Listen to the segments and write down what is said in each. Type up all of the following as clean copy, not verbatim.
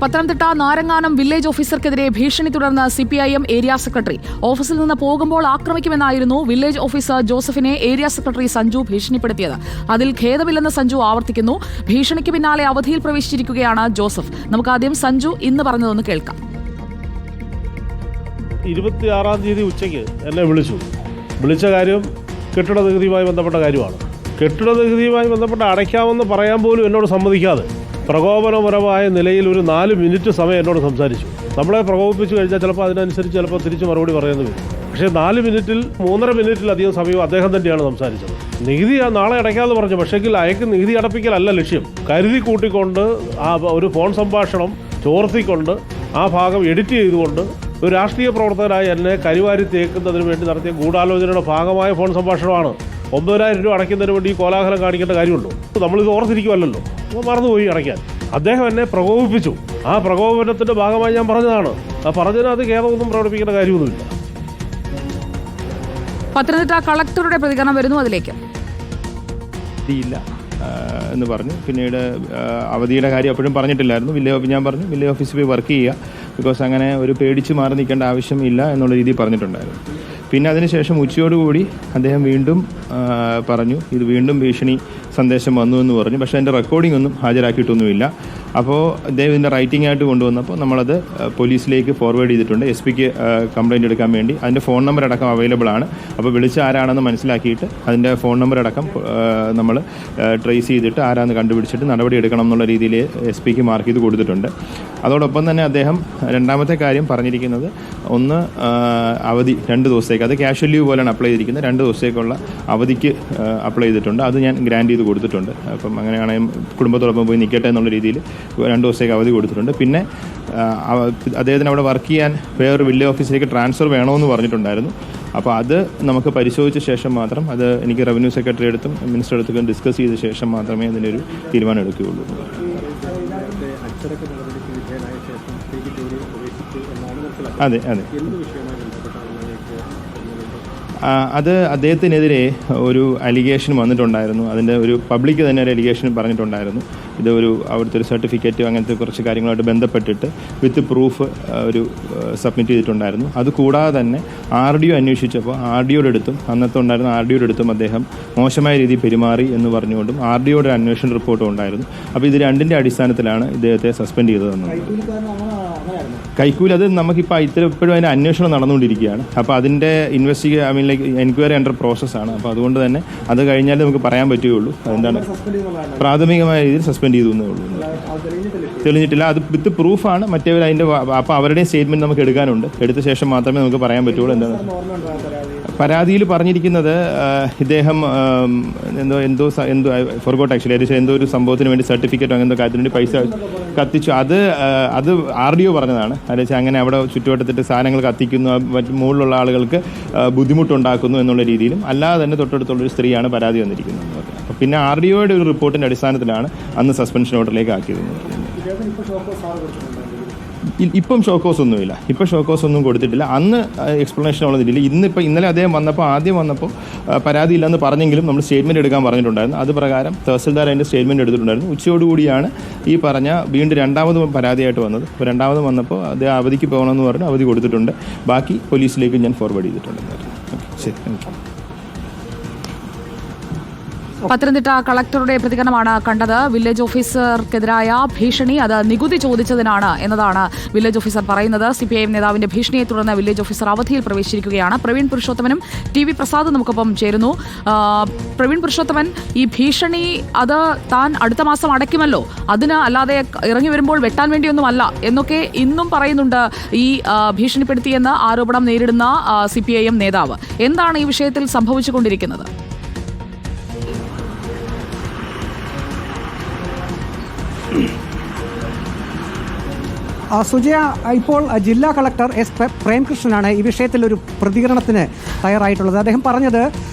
Pathanamthitta Naranganam village ഓഫീസർക്കെതിരെ ഭീഷണി തുടർന്ന് CPIM area secretary. ഓഫീസിൽ നിന്ന് പോകുമ്പോൾ ആക്രമിക്കുമെന്നായിരുന്നു വില്ലേജ് ഓഫീസർ ജോസഫിനെ ഏരിയ സെക്രട്ടറി സഞ്ജു ഭീഷണിപ്പെടുത്തിയത്. അതിൽ ഖേദമില്ലെന്ന് സഞ്ജു ആവർത്തിക്കുന്നു. ഭീഷണിക്ക് പിന്നാലെ അവധിയിൽ പ്രവേശിച്ചിരിക്കുകയാണ് ജോസഫ്. നമുക്കാദ്യം സഞ്ജു ഇന്ന് പറഞ്ഞതൊന്ന് കേൾക്കാം. 26-ാം തീയതി ഉച്ചയ്ക്ക് എന്നെ വിളിച്ച കാര്യം കെട്ടിട നികുതിയുമായി ബന്ധപ്പെട്ട കാര്യമാണ്. കെട്ടിട നികുതിയുമായി ബന്ധപ്പെട്ട് അടയ്ക്കാമെന്ന് പറയാൻ പോലും എന്നോട് സമ്മതിക്കാതെ പ്രകോപനപരമായ നിലയിൽ ഒരു 4 മിനിറ്റ് സമയം എന്നോട് സംസാരിച്ചു. നമ്മളെ പ്രകോപിപ്പിച്ചു കഴിഞ്ഞാൽ ചിലപ്പോൾ അതിനനുസരിച്ച് തിരിച്ച് മറുപടി പറയുന്നു വരും. പക്ഷേ 4 മിനിറ്റിൽ 3.5 മിനിറ്റിലധികം സമയം അദ്ദേഹം തന്നെയാണ് സംസാരിച്ചത്. നികുതി നാളെ അടയ്ക്കാമെന്ന് പറഞ്ഞു. പക്ഷേങ്കിൽ അയക്ക് നികുതി അടപ്പിക്കലല്ല ലക്ഷ്യം. കരുതി കൂട്ടിക്കൊണ്ട് ആ ഒരു ഫോൺ സംഭാഷണം ചോർത്തിക്കൊണ്ട് ആ ഭാഗം എഡിറ്റ് ചെയ്തുകൊണ്ട് ഒരു രാഷ്ട്രീയ പ്രവർത്തകരായി എന്നെ കരിവാരി തേക്കുന്നതിന് വേണ്ടി നടത്തിയ ഗൂഢാലോചനയുടെ ഭാഗമായ ഫോൺ സംഭാഷണമാണ്. 9,000 രൂപ അടയ്ക്കുന്നതിന് വേണ്ടി ഈ കോലാഹലം കാണിക്കേണ്ട കാര്യമുണ്ടോ? നമ്മളിത് ഓർത്തിരിക്കുമല്ലോ. അപ്പോൾ മറന്നുപോയി അടയ്ക്കാൻ. അദ്ദേഹം എന്നെ പ്രകോപിപ്പിച്ചു. ആ പ്രകോപനത്തിൻ്റെ ഭാഗമായി ഞാൻ പറഞ്ഞതാണ്. ആ പറഞ്ഞതിനകത്ത് ഖേദമൊന്നും പ്രകടിപ്പിക്കേണ്ട കാര്യമൊന്നുമില്ല. പത്തനംതിട്ട കളക്ടറുടെ പ്രതികരണം വരുന്നു. അതിലേക്ക് എന്ന് പറഞ്ഞു. പിന്നീട് അവധിയുടെ കാര്യം അപ്പോഴും പറഞ്ഞിട്ടില്ലായിരുന്നു. ഞാൻ പറഞ്ഞു വില്ലേജ് ഓഫീസിൽ പോയി വർക്ക് ചെയ്യുക, ബിക്കോസ് അങ്ങനെ ഒരു പേടിച്ച് മാറി നിൽക്കേണ്ട ആവശ്യമില്ല എന്നുള്ള രീതിയിൽ പറഞ്ഞിട്ടുണ്ടായിരുന്നു. പിന്നെ അതിനുശേഷം ഉച്ചയോടുകൂടി അദ്ദേഹം വീണ്ടും പറഞ്ഞു ഇത് വീണ്ടും ഭീഷണി സന്ദേശം വന്നു എന്ന് പറഞ്ഞു. പക്ഷേ അതിൻ്റെ റെക്കോർഡിംഗ് ഒന്നും ഹാജരാക്കിയിട്ടൊന്നുമില്ല. അപ്പോൾ അദ്ദേഹം ഇതിൻ്റെ റൈറ്റിംഗ് ആയിട്ട് കൊണ്ടുവന്നപ്പോൾ നമ്മളത് പോലീസിലേക്ക് ഫോർവേഡ് ചെയ്തിട്ടുണ്ട്. SP-ക്ക് കംപ്ലയിൻ്റ് എടുക്കാൻ വേണ്ടി. അതിൻ്റെ ഫോൺ നമ്പർ അടക്കം അവൈലബിൾ ആണ്. അപ്പോൾ വിളിച്ച ആരാണെന്ന് മനസ്സിലാക്കിയിട്ട് അതിൻ്റെ ഫോൺ നമ്പർ അടക്കം നമ്മൾ ട്രേസ് ചെയ്തിട്ട് ആരാന്ന് കണ്ടുപിടിച്ചിട്ട് നടപടി എടുക്കണം എന്നുള്ള രീതിയിൽ SP-ക്ക് മാർക്ക് ചെയ്ത് കൊടുത്തിട്ടുണ്ട്. അതോടൊപ്പം തന്നെ അദ്ദേഹം രണ്ടാമത്തെ കാര്യം പറഞ്ഞിരിക്കുന്നത് ഒന്ന് അവധി 2 ദിവസത്തേക്ക്, അത് ക്യാഷ്വൽ ലീവ് പോലെയാണ് അപ്ലൈ ചെയ്തിരിക്കുന്നത്. 2 ദിവസത്തേക്കുള്ള അവധിക്ക് അപ്ലൈ ചെയ്തിട്ടുണ്ട്. അത് ഞാൻ ഗ്രാൻഡ് ചെയ്ത് കൊടുത്തിട്ടുണ്ട്. അപ്പം അങ്ങനെയാണെങ്കിൽ കുടുംബത്തോടൊപ്പം പോയി നിൽക്കട്ടെ എന്നുള്ള രീതിയിൽ 2 ദിവസത്തേക്ക് അവധി കൊടുത്തിട്ടുണ്ട്. പിന്നെ അദ്ദേഹത്തിന് അവിടെ വർക്ക് ചെയ്യാൻ വേറൊരു വില്ലേജ് ഓഫീസിലേക്ക് ട്രാൻസ്ഫർ വേണമെന്ന് പറഞ്ഞിട്ടുണ്ടായിരുന്നു. അപ്പോൾ അത് നമുക്ക് പരിശോധിച്ച ശേഷം മാത്രം, അത് എനിക്ക് റവന്യൂ സെക്രട്ടറി അടുത്തും മിനിസ്റ്റർ അടുത്തും ഡിസ്കസ് ചെയ്ത ശേഷം മാത്രമേ അതിനൊരു തീരുമാനം എടുക്കുകയുള്ളൂ. അതെ അതെ അത് അദ്ദേഹത്തിനെതിരെ ഒരു അലിഗേഷൻ വന്നിട്ടുണ്ടായിരുന്നു. അതിൻ്റെ ഒരു പബ്ലിക് തന്നെ ഒരു അലിഗേഷൻ പറഞ്ഞിട്ടുണ്ടായിരുന്നു. ഇത് അവിടുത്തെ ഒരു സർട്ടിഫിക്കറ്റ് അങ്ങനത്തെ കുറച്ച് കാര്യങ്ങളായിട്ട് ബന്ധപ്പെട്ടിട്ട് വിത്ത് പ്രൂഫ് ഒരു സബ്മിറ്റ് ചെയ്തിട്ടുണ്ടായിരുന്നു. അതുകൂടാതെ തന്നെ RDO അന്വേഷിച്ചപ്പോൾ RDOയുടെ അടുത്തും അന്നത്തെ ഉണ്ടായിരുന്ന RDOയുടെ അടുത്തും അദ്ദേഹം മോശമായ രീതിയിൽ പെരുമാറി എന്ന് പറഞ്ഞുകൊണ്ടും RDOയുടെ അന്വേഷണ റിപ്പോർട്ടും ഉണ്ടായിരുന്നു. അപ്പോൾ ഇത് രണ്ടിൻ്റെ അടിസ്ഥാനത്തിലാണ് ഇദ്ദേഹത്തെ സസ്പെൻഡ് ചെയ്തതെന്ന്. കൈക്കൂലി അത് നമുക്കിപ്പോൾ ഇപ്പോഴും അതിൻ്റെ അന്വേഷണം നടന്നുകൊണ്ടിരിക്കുകയാണ്. അപ്പോൾ അതിൻ്റെ എൻക്വയറി അണ്ടർ പ്രോസസ്സാണ്. അപ്പോൾ അതുകൊണ്ട് തന്നെ അത് കഴിഞ്ഞാൽ നമുക്ക് പറയാൻ പറ്റുകയുള്ളൂ. അതെന്താണ് പ്രാഥമികമായ രീതിയിൽ സസ്പെൻഡ് ചെയ്തു എന്നേ ഉള്ളൂ. തെളിഞ്ഞിട്ടില്ല. അത് വിത്ത് പ്രൂഫാണ്. മറ്റേവർ അതിൻ്റെ അപ്പോൾ അവരുടെ സ്റ്റേറ്റ്മെൻറ്റ് നമുക്ക് എടുക്കാനുണ്ട്. എടുത്ത ശേഷം മാത്രമേ നമുക്ക് പറയാൻ പറ്റുള്ളൂ. എന്താണ് പരാതിയിൽ പറഞ്ഞിരിക്കുന്നത്, ഇദ്ദേഹം എന്തോ ഫോർഗോട്ട് ആക്ച്വലി എന്തോ ഒരു സംഭവത്തിന് വേണ്ടി സർട്ടിഫിക്കറ്റോ അങ്ങനത്തെ കാര്യത്തിന് വേണ്ടി പൈസ കത്തിച്ചു. അത് RDO പറഞ്ഞതാണ്. അതായത് അങ്ങനെ അവിടെ ചുറ്റുവട്ടത്തിട്ട് സാധനങ്ങൾ കത്തിക്കുന്നു, മറ്റ് മുകളിലുള്ള ആളുകൾക്ക് ബുദ്ധിമുട്ടുണ്ടാക്കുന്നു എന്നുള്ള രീതിയിലും, അല്ലാതെ തന്നെ തൊട്ടടുത്തുള്ളൊരു സ്ത്രീയാണ് പരാതി വന്നിരിക്കുന്നത്. അപ്പോൾ പിന്നെ RDOയുടെ ഒരു റിപ്പോർട്ടിൻ്റെ അടിസ്ഥാനത്തിലാണ് അന്ന് സസ്പെൻഷൻ ഓർഡറിലേക്ക് ആക്കിയത്. ഇപ്പം ഷോക്കോസ് ഒന്നുമില്ല. ഇപ്പം ഷോക്കോസ് ഒന്നും കൊടുത്തിട്ടില്ല. അന്ന് എക്സ്പ്ലനേഷൻ ഉള്ളതില്ല. ഇന്നലെ അദ്ദേഹം ആദ്യം വന്നപ്പോൾ പരാതി ഇല്ലെന്ന് പറഞ്ഞെങ്കിലും നമ്മൾ സ്റ്റേറ്റ്മെൻറ്റ് എടുക്കാൻ പറഞ്ഞിട്ടുണ്ടായിരുന്നു. അത് പ്രകാരം തഹസിൽദാർ അതിൻ്റെ സ്റ്റേറ്റ്മെൻറ്റ് എടുത്തിട്ടുണ്ടായിരുന്നു. ഉച്ചയോടുകൂടിയാണ് ഈ പറഞ്ഞ വീണ്ടും രണ്ടാമതും പരാതിയായിട്ട് വന്നത്. അപ്പോൾ രണ്ടാമതും വന്നപ്പോൾ അദ്ദേഹം അവധിക്ക് പോകണമെന്ന് പറഞ്ഞ് അവധി കൊടുത്തിട്ടുണ്ട്. ബാക്കി പോലീസിലേക്ക് ഞാൻ ഫോർവേഡ് ചെയ്തിട്ടുണ്ട്. ശരി, താങ്ക് യു. പത്തനംതിട്ട കളക്ടറുടെ പ്രതികരണമാണ് കണ്ടത്. വില്ലേജ് ഓഫീസർക്കെതിരായ ഭീഷണി അത് നികുതി ചോദിച്ചതിനാണ് എന്നതാണ് വില്ലേജ് ഓഫീസർ പറയുന്നത്. CPIM നേതാവിന്റെ ഭീഷണിയെ തുടർന്ന് വില്ലേജ് ഓഫീസർ അവധിയിൽ പ്രവേശിച്ചിരിക്കുകയാണ്. പ്രവീൺ പുരുഷോത്തമനും TV പ്രസാദും നമുക്കൊപ്പം ചേരുന്നു. പ്രവീൺ പുരുഷോത്തമൻ, ഈ ഭീഷണി അത് താൻ അടുത്ത മാസം അടയ്ക്കുമല്ലോ, അതിന് അല്ലാതെ ഇറങ്ങി വരുമ്പോൾ വെട്ടാൻ വേണ്ടിയൊന്നുമല്ല എന്നൊക്കെ ഇന്നും പറയുന്നുണ്ട് ഈ ഭീഷണിപ്പെടുത്തിയെന്ന് ആരോപണം നേരിടുന്ന CPIM നേതാവ്. എന്താണ് ഈ വിഷയത്തിൽ സംഭവിച്ചുകൊണ്ടിരിക്കുന്നത്? സുജയ, ഇപ്പോൾ ജില്ലാ കളക്ടർ S. പ്രേംകൃഷ്ണനാണ് ഈ വിഷയത്തിൽ ഒരു പ്രതികരണത്തിന് തയ്യാറായിട്ടുള്ളത്. അദ്ദേഹം പറഞ്ഞത്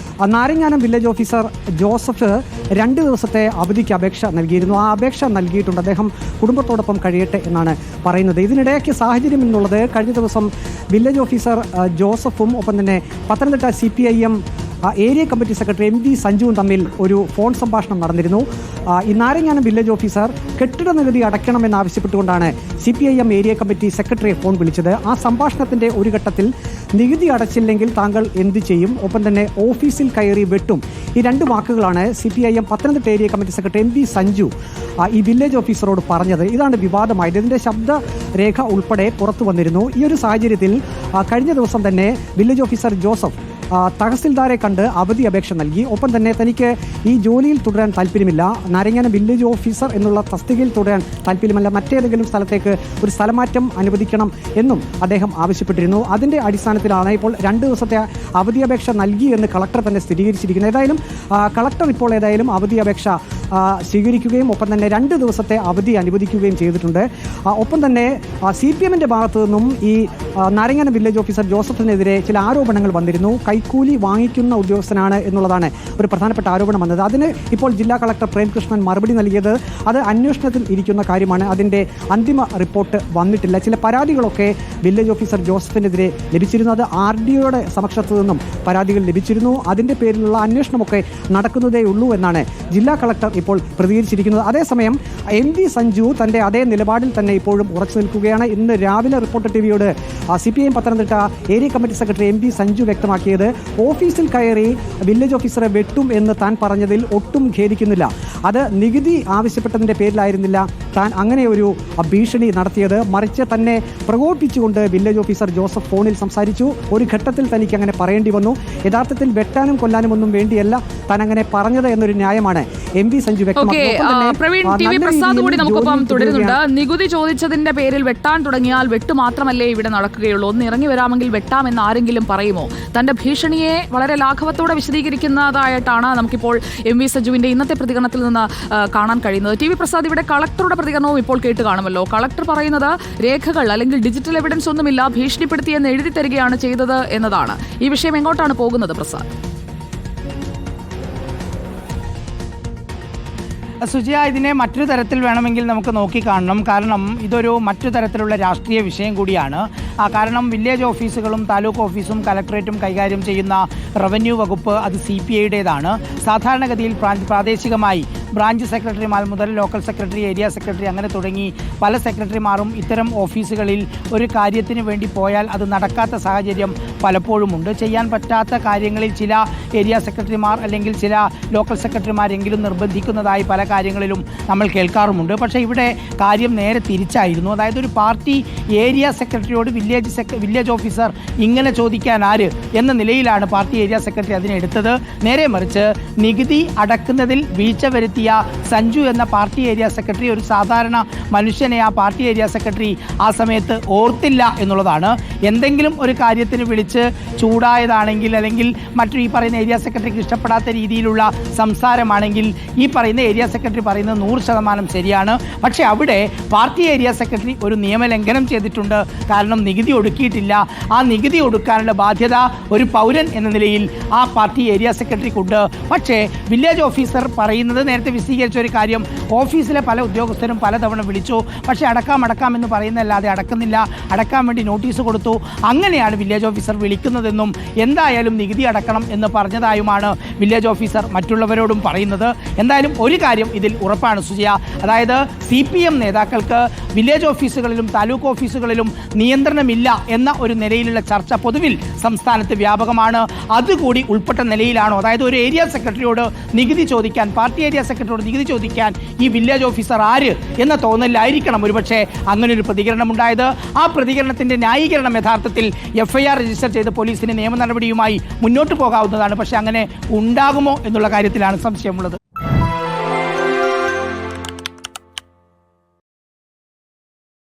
നാരങ്ങാനം വില്ലേജ് ഓഫീസർ ജോസഫ് 2 ദിവസത്തെ അവധിക്ക് അപേക്ഷ നൽകിയിരുന്നു. ആ അപേക്ഷ നൽകിയിട്ടുണ്ട്. അദ്ദേഹം കുടുംബത്തോടൊപ്പം കഴിയട്ടെ എന്നാണ് പറയുന്നത്. ഇതിനിടയ്ക്ക് സാഹചര്യം എന്നുള്ളത് കഴിഞ്ഞ ദിവസം വില്ലേജ് ഓഫീസർ ജോസഫും ഒപ്പം തന്നെ Pathanamthitta CPIM area committee secretary MV സഞ്ജുവും തമ്മിൽ ഒരു ഫോൺ സംഭാഷണം നടന്നിരുന്നു. ഈ നാരങ്ങാനം വില്ലേജ് ഓഫീസർ കെട്ടിട നികുതി അടയ്ക്കണമെന്നാവശ്യപ്പെട്ടുകൊണ്ടാണ് CPIM ഏരിയ കമ്മിറ്റി സെക്രട്ടറിയെ ഫോൺ വിളിച്ചത്. ആ സംഭാഷണത്തിൻ്റെ ഒരു ഘട്ടത്തിൽ നികുതി അടച്ചില്ലെങ്കിൽ താങ്കൾ എന്ത് ചെയ്യും, ഒപ്പം തന്നെ ഓഫീസിൽ കയറി വെട്ടും, ഈ രണ്ട് വാക്കുകളാണ് CPIM Pathanamthitta area committee secretary MV Sanju ഈ വില്ലേജ് ഓഫീസറോട് പറഞ്ഞത്. ഇതാണ് വിവാദമായത്. ഇതിൻ്റെ ശബ്ദരേഖ ഉൾപ്പെടെ പുറത്തു വന്നിരുന്നു. ഈ ഒരു സാഹചര്യത്തിൽ കഴിഞ്ഞ ദിവസം തന്നെ വില്ലേജ് ഓഫീസർ ജോസഫ് തഹസിൽദാരെ കണ്ട് അവധി അപേക്ഷ നൽകി. ഒപ്പം തന്നെ തനിക്ക് ഈ ജോലിയിൽ തുടരാൻ താല്പര്യമില്ല, നാരങ്ങാനം വില്ലേജ് ഓഫീസർ എന്നുള്ള തസ്തികയിൽ തുടരാൻ താല്പര്യമല്ല, മറ്റേതെങ്കിലും സ്ഥലത്തേക്ക് ഒരു സ്ഥലമാറ്റം അനുവദിക്കണം എന്നും അദ്ദേഹം ആവശ്യപ്പെട്ടിരുന്നു. അതിൻ്റെ അടിസ്ഥാനത്തിലാണ് ഇപ്പോൾ 2 ദിവസത്തെ അവധി അപേക്ഷ നൽകി എന്ന് കളക്ടർ തന്നെ സ്ഥിരീകരിച്ചിരിക്കുന്നത്. ഏതായാലും കളക്ടർ ഇപ്പോൾ അവധി അപേക്ഷ സ്വീകരിക്കുകയും ഒപ്പം തന്നെ 2 ദിവസത്തെ അവധി അനുവദിക്കുകയും ചെയ്തിട്ടുണ്ട്. ഒപ്പം തന്നെ CPMൻ്റെ ഭാഗത്തു നിന്നും ഈ നാരങ്ങാനം വില്ലേജ് ഓഫീസർ ജോസഫിനെതിരെ ചില ആരോപണങ്ങൾ വന്നിരുന്നു. കൈക്കൂലി വാങ്ങിക്കുന്ന ഉദ്യോഗസ്ഥനാണ് എന്നുള്ളതാണ് ഒരു പ്രധാനപ്പെട്ട ആരോപണം വന്നത്. അതിന് ഇപ്പോൾ ജില്ലാ കളക്ടർ പ്രേംകൃഷ്ണൻ മറുപടി നൽകിയത് അത് അന്വേഷണത്തിൽ ഇരിക്കുന്ന കാര്യമാണ്, അതിൻ്റെ അന്തിമ റിപ്പോർട്ട് വന്നിട്ടില്ല. ചില പരാതികളൊക്കെ വില്ലേജ് ഓഫീസർ ജോസഫിനെതിരെ ലഭിച്ചിരുന്നു. അത് RDOയുടെ സമക്ഷത്തു നിന്നും പരാതികൾ ലഭിച്ചിരുന്നു. അതിൻ്റെ പേരിലുള്ള അന്വേഷണമൊക്കെ നടക്കുന്നതേ ഉള്ളൂ എന്നാണ് ജില്ലാ കളക്ടർ ഇപ്പോൾ പ്രതികരിച്ചിരിക്കുന്നത്. അതേസമയം MV സഞ്ജു തൻ്റെ അതേ നിലപാടിൽ തന്നെ ഇപ്പോഴും ഉറച്ചു നിൽക്കുകയാണ്. ഇന്ന് രാവിലെ റിപ്പോർട്ടർ TVയോട് CPIM Pathanamthitta area committee secretary MV Sanju വ്യക്തമാക്കിയത് ഓഫീസിൽ കയറി വില്ലേജ് ഓഫീസറെ വെട്ടും എന്ന് താൻ പറഞ്ഞതിൽ ഒട്ടും ഖേദിക്കുന്നില്ല. അത് നികുതി ആവശ്യപ്പെട്ടതിൻ്റെ പേരിലായിരുന്നില്ല താൻ അങ്ങനെ ഒരു ഭീഷണി നടത്തിയത്, മറിച്ച് തന്നെ പ്രകോപിപ്പിച്ചുകൊണ്ട് വില്ലേജ് ഓഫീസർ ജോസഫ് ഫോണിൽ സംസാരിച്ചു. ഒരു ഘട്ടത്തിൽ തനിക്ക് അങ്ങനെ പറയേണ്ടി വന്നു. യഥാർത്ഥത്തിൽ വെട്ടാനും കൊല്ലാനും ഒന്നും വേണ്ടിയല്ല താൻ അങ്ങനെ പറഞ്ഞത് എന്നൊരു ന്യായമാണ് MV സഞ്ജു വ്യക്തമാക്കിയത്. പ്രവീൺ TV പ്രസാദ് കൂടി നമുക്കൊപ്പം തുടരുന്നുണ്ട്. നികുതി ചോദിച്ചതിന്റെ പേരിൽ വെട്ടാൻ തുടങ്ങിയാൽ വെട്ട് മാത്രമല്ലേ ഇവിടെ നടക്കുകയുള്ളൂ, ഒന്ന് ഇറങ്ങി വരാമെങ്കിൽ വെട്ടാമെന്ന് ആരെങ്കിലും പറയുമോ? തന്റെ ഭീഷണിയെ വളരെ ലാഘവത്തോടെ വിശദീകരിക്കുന്നതായിട്ടാണ് നമുക്കിപ്പോൾ MV സഞ്ജുവിന്റെ ഇന്നത്തെ പ്രതികരണത്തിൽ നിന്ന് കാണാൻ കഴിയുന്നത്. TV പ്രസാദ്, ഇവിടെ കളക്ടറുടെ പ്രതികരണവും ഇപ്പോൾ കേട്ട് കാണുമല്ലോ. കളക്ടർ പറയുന്നത് രേഖകൾ അല്ലെങ്കിൽ ഡിജിറ്റൽ എവിഡൻസ് ഒന്നുമില്ല, ഭീഷണിപ്പെടുത്തിയെന്ന് എഴുതി തരികയാണ് ചെയ്തത് എന്നതാണ്. ഈ വിഷയം എങ്ങോട്ടാണ് പോകുന്നത് പ്രസാദ്? സുജയ, ഇതിനെ മറ്റൊരു തരത്തിൽ വേണമെങ്കിൽ നമുക്ക് നോക്കിക്കാണണം. കാരണം ഇതൊരു മറ്റു തരത്തിലുള്ള രാഷ്ട്രീയ വിഷയം കൂടിയാണ്. കാരണം വില്ലേജ് ഓഫീസുകളും താലൂക്ക് ഓഫീസും കലക്ടറേറ്റും കൈകാര്യം ചെയ്യുന്ന റവന്യൂ വകുപ്പ് അത് CPIയുടേതാണ്. സാധാരണഗതിയിൽ പ്രാദേശികമായി ബ്രാഞ്ച് സെക്രട്ടറിമാർ മുതൽ ലോക്കൽ സെക്രട്ടറി, ഏരിയ സെക്രട്ടറി അങ്ങനെ തുടങ്ങി പല സെക്രട്ടറിമാരും ഇത്തരം ഓഫീസുകളിൽ ഒരു കാര്യത്തിന് വേണ്ടി പോയാൽ അത് നടക്കാത്ത സാഹചര്യം പലപ്പോഴുമുണ്ട്. ചെയ്യാൻ പറ്റാത്ത കാര്യങ്ങളിൽ ചില ഏരിയ സെക്രട്ടറിമാർ അല്ലെങ്കിൽ ചില ലോക്കൽ സെക്രട്ടറിമാരെങ്കിലും നിർബന്ധിക്കുന്നതായി പല കാര്യങ്ങളിലും നമ്മൾ കേൾക്കാറുമുണ്ട്. പക്ഷേ ഇവിടെ കാര്യം നേരെ തിരിച്ചായിരുന്നു. അതായത് ഒരു പാർട്ടി ഏരിയ സെക്രട്ടറിയോട് വില്ലേജ് ഓഫീസർ ഇങ്ങനെ ചോദിക്കാൻ ആര് എന്ന നിലയിലാണ് പാർട്ടി ഏരിയ സെക്രട്ടറി അതിനെടുത്തത്. നേരെ മറിച്ച് നികുതി അടക്കുന്നതിൽ വീഴ്ച വരുത്തിയ സഞ്ജു എന്ന പാർട്ടി ഏരിയ സെക്രട്ടറി, ഒരു സാധാരണ മനുഷ്യനെ ആ പാർട്ടി ഏരിയ സെക്രട്ടറി ആ സമയത്ത് ഓർത്തില്ല എന്നുള്ളതാണ്. എന്തെങ്കിലും ഒരു കാര്യത്തിന് വിളിച്ച് ചൂടായതാണെങ്കിൽ അല്ലെങ്കിൽ മറ്റു ഈ പറയുന്ന ഏരിയ സെക്രട്ടറിക്ക് ഇഷ്ടപ്പെടാത്ത രീതിയിലുള്ള സംസാരമാണെങ്കിൽ ഈ പറയുന്ന ഏരിയ സെക്രട്ടറി പറയുന്നത് 100% ശരിയാണ്. പക്ഷേ അവിടെ പാർട്ടി ഏരിയ സെക്രട്ടറി ഒരു നിയമലംഘനം ചെയ്തിട്ടുണ്ട്. കാരണം നികുതി ഒടുക്കിയിട്ടില്ല. ആ നികുതി ഒടുക്കാനുള്ള ബാധ്യത ഒരു പൗരൻ എന്ന നിലയിൽ ആ പാർട്ടി ഏരിയ സെക്രട്ടറിക്കുണ്ട്. പക്ഷേ വില്ലേജ് ഓഫീസർ പറയുന്നത്, നേരത്തെ വിശദീകരിച്ച ഒരു കാര്യം, ഓഫീസിലെ പല ഉദ്യോഗസ്ഥരും പലതവണ വിളിച്ചു, പക്ഷേ അടക്കാം എന്ന് പറയുന്നതല്ലാതെ അടക്കുന്നില്ല, അടക്കാൻ വേണ്ടി നോട്ടീസ് കൊടുത്തു. അങ്ങനെയാണ് വില്ലേജ് ഓഫീസർ വിളിക്കുന്നതെന്നും എന്തായാലും നികുതി അടക്കണം എന്ന് പറഞ്ഞതായുമാണ് വില്ലേജ് ഓഫീസർ മറ്റുള്ളവരോടും പറയുന്നത്. എന്തായാലും ഒരു കാര്യം ഇതിൽ ഉറപ്പാണ് സുജയ, അതായത് CPM നേതാക്കൾക്ക് വില്ലേജ് ഓഫീസുകളിലും താലൂക്ക് ഓഫീസുകളിലും നിയന്ത്രണമില്ല എന്ന ഒരു നിലയിലുള്ള ചർച്ച പൊതുവിൽ സംസ്ഥാനത്ത് വ്യാപകമാണ്. അതുകൂടി ഉൾപ്പെട്ട നിലയിലാണോ, അതായത് ഒരു ഏരിയ സെക്രട്ടറിയോട് നികുതി ചോദിക്കാൻ, പാർട്ടി ഏരിയ സെക്രട്ടറിയോട് നികുതി ചോദിക്കാൻ ഈ വില്ലേജ് ഓഫീസർ ആര് എന്ന തോന്നലിലായിരിക്കണം ഒരുപക്ഷെ അങ്ങനെ ഒരു പ്രതികരണം ഉണ്ടായത്. ആ പ്രതികരണത്തിന്റെ ന്യായീകരണം യഥാർത്ഥത്തിൽ FIR രജിസ്റ്റർ ചെയ്ത് പോലീസിന് നിയമ നടപടിയുമായി മുന്നോട്ട് പോകാവുന്നതാണ്. പക്ഷേ അങ്ങനെ ഉണ്ടാകുമോ എന്നുള്ള കാര്യത്തിലാണ് സംശയമുള്ളത്.